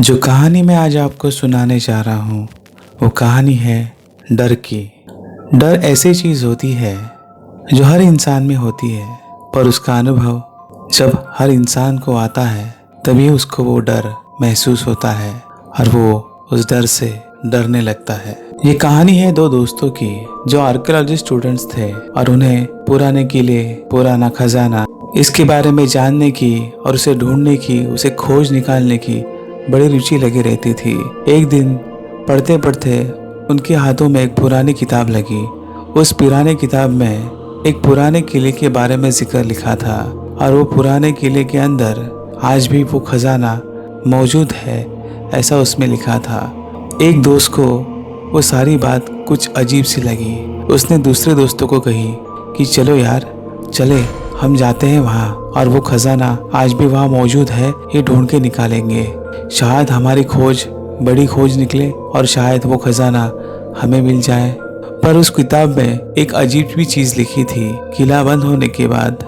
जो कहानी मैं आज आपको सुनाने जा रहा हूँ वो कहानी है डर की। डर ऐसी चीज़ होती है जो हर इंसान में होती है, पर उसका अनुभव जब हर इंसान को आता है तभी उसको वो डर महसूस होता है और वो उस डर से डरने लगता है। ये कहानी है दो दोस्तों की जो आर्कियोलॉजी स्टूडेंट्स थे और उन्हें पुराने किले, पुराना खजाना इसके बारे में जानने की और उसे ढूंढने की, उसे खोज निकालने की बड़ी रुचि लगी रहती थी। एक दिन पढ़ते पढ़ते उनके हाथों में एक पुरानी किताब लगी। उस पुराने किताब में एक पुराने किले के बारे में जिक्र लिखा था और वो पुराने किले के अंदर आज भी वो खजाना मौजूद है, ऐसा उसमें लिखा था। एक दोस्त को वो सारी बात कुछ अजीब सी लगी। उसने दूसरे दोस्तों को कही कि चलो यार, चले हम जाते हैं वहाँ और वो खजाना आज भी वहाँ मौजूद है, ये ढूंढ के निकालेंगे। शायद हमारी खोज बड़ी खोज निकले और शायद वो खजाना हमें मिल जाए। पर उस किताब में एक अजीब भी चीज लिखी थी। किला बंद होने के बाद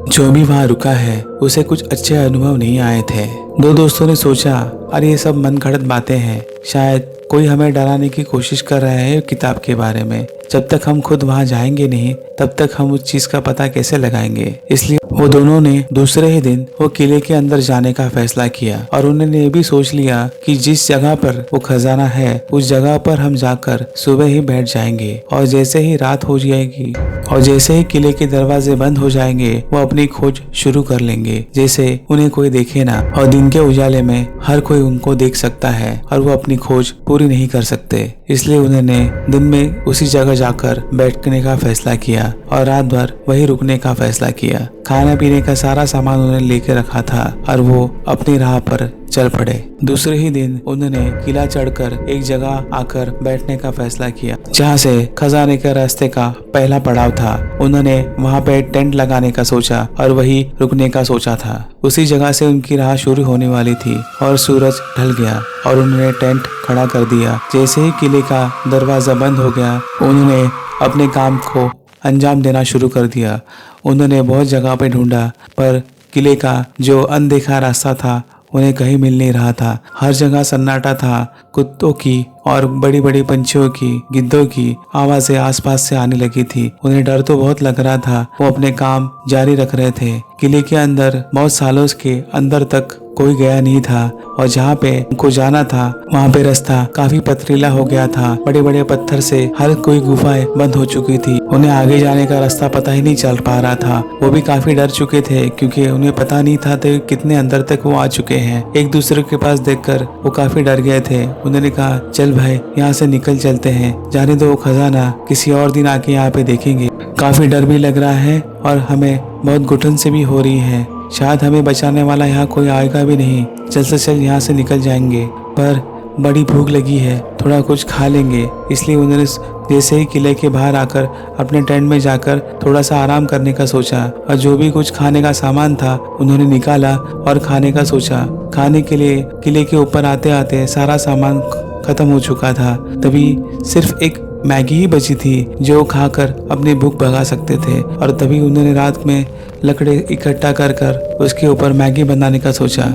जो भी वहाँ रुका है उसे कुछ अच्छे अनुभव नहीं आए थे। दो दोस्तों ने सोचा, अरे ये सब मन गढ़ंत बातें हैं, शायद कोई हमें डराने की कोशिश कर रहा है किताब के बारे में। जब तक हम खुद वहाँ जाएंगे नहीं तब तक हम उस चीज का पता कैसे लगाएंगे। इसलिए वो दोनों ने दूसरे ही दिन वो किले के अंदर जाने का फैसला किया और उन्होंने ये भी सोच लिया कि जिस जगह पर वो खजाना है उस जगह पर हम जाकर सुबह ही बैठ जाएंगे और जैसे ही रात हो जाएगी और जैसे ही किले के दरवाजे बंद हो जाएंगे वो अपनी खोज शुरू कर लेंगे, जैसे उन्हें कोई देखे ना और दिन के उजाले में हर कोई उनको देख सकता है और वो अपनी खोज पूरी नहीं कर सकते। इसलिए उन्होंने दिन में उसी जगह जाकर बैठने का फैसला किया और रात भर वही रुकने का फैसला किया। खाने पीने का सारा सामान उन्होंने लेके रखा था और वो अपनी राह पर चल पड़े। दूसरे ही दिन उन्होंने किला चढ़कर एक जगह आकर बैठने का फैसला किया जहाँ से खजाने के रास्ते का पहला पड़ाव था। उन्होंने वहाँ पे टेंट लगाने का सोचा और वही रुकने का सोचा था। उसी जगह से उनकी राह शुरू होने वाली थी और सूरज ढल गया और उन्होंने टेंट खड़ा कर दिया। जैसे ही किले का दरवाजा बंद हो गया उन्होंने अपने काम को अंजाम देना शुरू कर दिया। उन्होंने बहुत जगह पे ढूंढा पर किले का जो अनदेखा रास्ता था उन्हें कहीं मिल नहीं रहा था। हर जगह सन्नाटा था। कुत्तों की और बड़ी बड़ी पंछियों की, गिद्धों की आवाजें आसपास से आने लगी थी। उन्हें डर तो बहुत लग रहा था। वो अपने काम जारी रख रहे थे। किले के अंदर बहुत सालों के अंदर तक कोई गया नहीं था और जहाँ पे उनको जाना था वहाँ पे रास्ता काफी पथरीला हो गया था। बड़े बड़े पत्थर से हर कोई गुफाएं बंद हो चुकी थी। उन्हें आगे जाने का रास्ता पता ही नहीं चल पा रहा था। वो भी काफी डर चुके थे क्योंकि उन्हें पता नहीं था तो कितने अंदर तक वो आ चुके हैं। एक दूसरे के पास देखकर वो काफी डर गए थे। उन्होंने कहा, चल भाई यहाँ से निकल चलते हैं, जाने दो वो खजाना किसी और दिन आके यहाँ पे देखेंगे। काफी डर भी लग रहा है और हमें बहुत घुटन से भी हो रही है, शायद हमें बचाने वाला यहाँ कोई आएगा भी नहीं। चल से चल यहाँ से निकल जाएंगे, पर बड़ी भूख लगी है, थोड़ा कुछ खा लेंगे। इसलिए उन्होंने जैसे ही किले के बाहर आकर अपने टेंट में जाकर थोड़ा सा आराम करने का सोचा और जो भी कुछ खाने का सामान था उन्होंने निकाला और खाने का सोचा। खाने के लिए किले के ऊपर आते आते सारा सामान खत्म हो चुका था। तभी सिर्फ एक मैगी ही बची थी जो खाकर अपनी भूख भगा सकते थे और तभी उन्होंने रात में लकड़े इकट्ठा कर कर उसके ऊपर मैगी बनाने का सोचा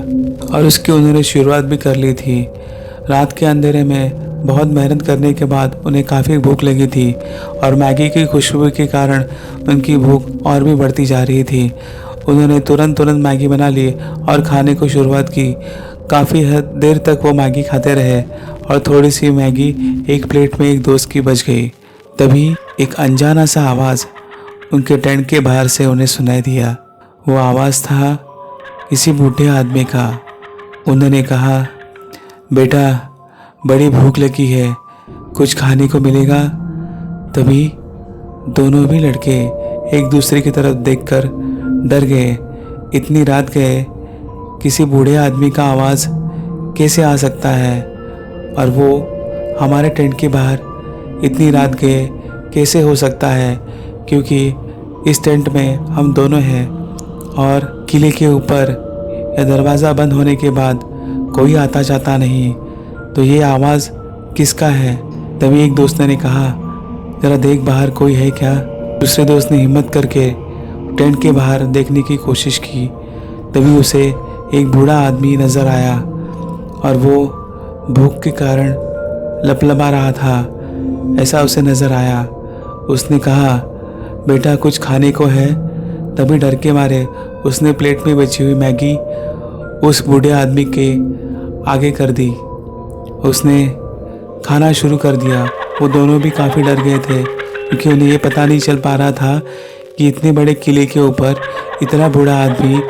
और उसकी उन्होंने शुरुआत भी कर ली थी। रात के अंधेरे में बहुत मेहनत करने के बाद उन्हें काफ़ी भूख लगी थी और मैगी की खुशबू के कारण उनकी भूख और भी बढ़ती जा रही थी। उन्होंने तुरंत मैगी बना ली और खाने को शुरुआत की। काफ़ी देर तक वो मैगी खाते रहे और थोड़ी सी मैगी एक प्लेट में एक दोस्त की बच गई। तभी एक अनजाना सा आवाज़ उनके टेंट के बाहर से उन्हें सुनाई दिया। वो आवाज़ था किसी बूढ़े आदमी का। उन्होंने कहा, बेटा बड़ी भूख लगी है, कुछ खाने को मिलेगा? तभी दोनों भी लड़के एक दूसरे की तरफ देखकर डर गए। इतनी रात गए, किसी बूढ़े आदमी का आवाज़ कैसे आ सकता है और वो हमारे टेंट के बाहर इतनी रात गए कैसे हो सकता है, क्योंकि इस टेंट में हम दोनों हैं और किले के ऊपर या दरवाज़ा बंद होने के बाद कोई आता जाता नहीं, तो ये आवाज़ किसका है? तभी एक दोस्त ने कहा, ज़रा देख बाहर कोई है क्या? दूसरे दोस्त ने हिम्मत करके टेंट के बाहर देखने की कोशिश की। तभी उसे एक बूढ़ा आदमी नज़र आया और वो भूख के कारण लपलपा रहा था, ऐसा उसे नज़र आया। उसने कहा, बेटा कुछ खाने को है? तभी डर के मारे उसने प्लेट में बची हुई मैगी उस बूढ़े आदमी के आगे कर दी। उसने खाना शुरू कर दिया। वो दोनों भी काफ़ी डर गए थे, क्योंकि उन्हें ये पता नहीं चल पा रहा था कि इतने बड़े किले के ऊपर इतना बूढ़ा आदमी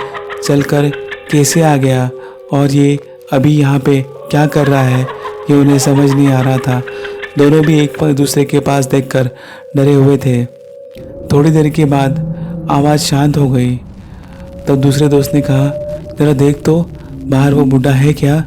चलकर कैसे आ गया और ये अभी यहाँ पे क्या कर रहा है, ये उन्हें समझ नहीं आ रहा था। दोनों भी एक दूसरे के पास देखकर डरे हुए थे। थोड़ी देर के बाद आवाज़ शांत हो गई। तब दूसरे दोस्त ने कहा, जरा देख तो बाहर वो बूढ़ा है क्या?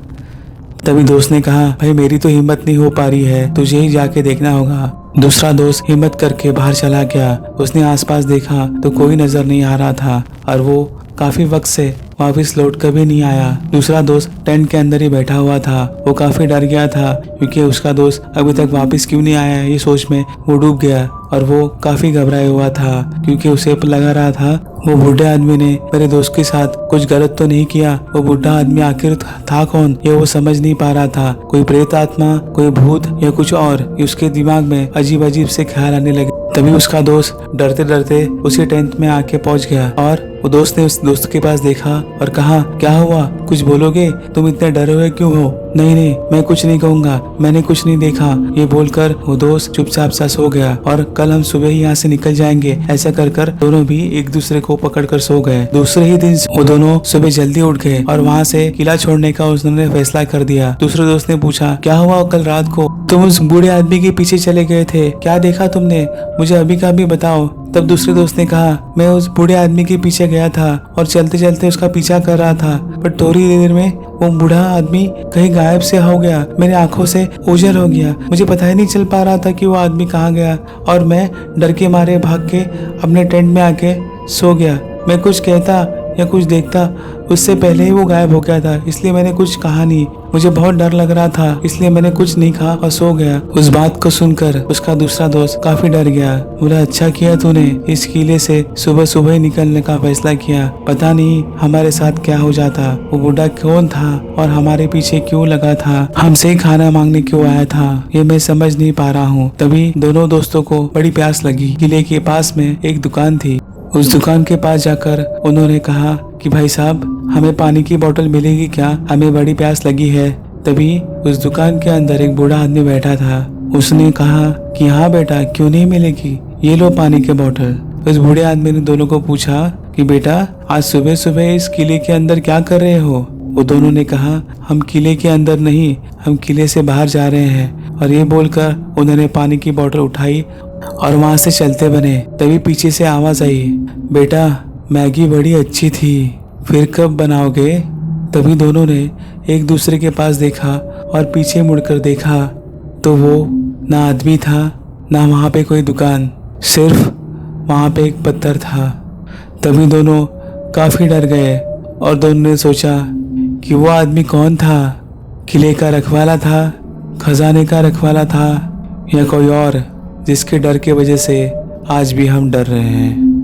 तभी दोस्त ने कहा, भाई मेरी तो हिम्मत नहीं हो पा रही है, तुझे ही जाके देखना होगा। दूसरा दोस्त हिम्मत करके बाहर चला गया। उसने आसपास देखा तो कोई नजर नहीं आ रहा था और वो काफी वक्त से वापस लौट कर भी नहीं आया। दूसरा दोस्त टेंट के अंदर ही बैठा हुआ था। वो काफी डर गया था, क्योंकि उसका दोस्त अभी तक वापस क्यों नहीं आया, ये सोच में वो डूब गया और वो काफी घबराया हुआ था, क्योंकि उसे लगा रहा था वो बूढ़े आदमी ने मेरे दोस्त के साथ कुछ गलत तो नहीं किया। वो बूढ़ा आदमी आखिर था कौन, ये वो समझ नहीं पा रहा था। कोई प्रेत आत्मा, कोई भूत या कुछ और, ये उसके दिमाग में अजीब अजीब से ख्याल आने लगे। तभी उसका दोस्त डरते डरते उसी टेंट में आके पहुंच गया और वो दोस्त ने उस दोस्त के पास देखा और कहा, क्या हुआ, कुछ बोलोगे? तुम इतने डरे हुए क्यों हो? नहीं नहीं, मैं कुछ नहीं कहूँगा, मैंने कुछ नहीं देखा। ये बोलकर वो दोस्त चुपचाप सा सो गया और कल हम सुबह ही यहाँ से निकल जाएंगे, ऐसा कर कर दोनों भी एक दूसरे को पकड़कर सो गए। दूसरे ही दिन वो दोनों सुबह जल्दी उठ गए और वहाँ से किला छोड़ने का उन्होंने फैसला कर दिया। दूसरे दोस्त ने पूछा, क्या हुआ कल रात को तुम उस बूढ़े आदमी के पीछे चले गए थे, क्या देखा तुमने, मुझे अभी का भी बताओ। तब दूसरे दोस्त ने कहा, मैं उस बूढ़े आदमी के पीछे गया था और चलते चलते उसका पीछा कर रहा था, पर थोड़ी देर में वो बूढ़ा आदमी कहीं गायब से हो गया, मेरी आंखों से ओझल हो गया, मुझे पता ही नहीं चल पा रहा था कि वो आदमी कहाँ गया और मैं डर के मारे भाग के अपने टेंट में आके सो गया। मैं कुछ कहता या कुछ देखता उससे पहले ही वो गायब हो गया था, इसलिए मैंने कुछ कहा नहीं। मुझे बहुत डर लग रहा था, इसलिए मैंने कुछ नहीं कहा और सो गया। उस बात को सुनकर उसका दूसरा दोस्त काफी डर गया। बोला, अच्छा किया तूने इस किले से सुबह सुबह ही निकलने का फैसला किया, पता नहीं हमारे साथ क्या हो जाता। वो बूढ़ा कौन था और हमारे पीछे क्यों लगा था, हमसे ही खाना मांगने क्यों आया था, ये मैं समझ नहीं पा रहा हूँ। तभी दोनों दोस्तों को बड़ी प्यास लगी। किले के पास में एक दुकान थी। उस दुकान के पास जाकर उन्होंने कहा कि भाई साहब, हमें पानी की बोतल मिलेगी क्या, हमें बड़ी प्यास लगी है। तभी उस दुकान के अंदर एक बूढ़ा आदमी बैठा था। उसने कहा कि हाँ बेटा, क्यों नहीं मिलेगी, ये लो पानी की बोतल। उस बूढ़े आदमी ने दोनों को पूछा कि बेटा, आज सुबह सुबह इस किले के अंदर क्या कर रहे हो? वो दोनों ने कहा, हम किले के अंदर नहीं, हम किले से बाहर जा रहे हैं। और ये बोलकर उन्होंने पानी की बोतल उठाई और वहां से चलते बने। तभी पीछे से आवाज आई, बेटा मैगी बड़ी अच्छी थी, फिर कब बनाओगे? तभी दोनों ने एक दूसरे के पास देखा और पीछे मुड़कर देखा तो वो ना आदमी था, ना वहाँ पे कोई दुकान, सिर्फ वहाँ पे एक पत्थर था। तभी दोनों काफी डर गए और दोनों ने सोचा कि वो आदमी कौन था, किले का रखवाला था, खजाने का रखवाला था, या कोई और जिसके डर के वजह से आज भी हम डर रहे हैं।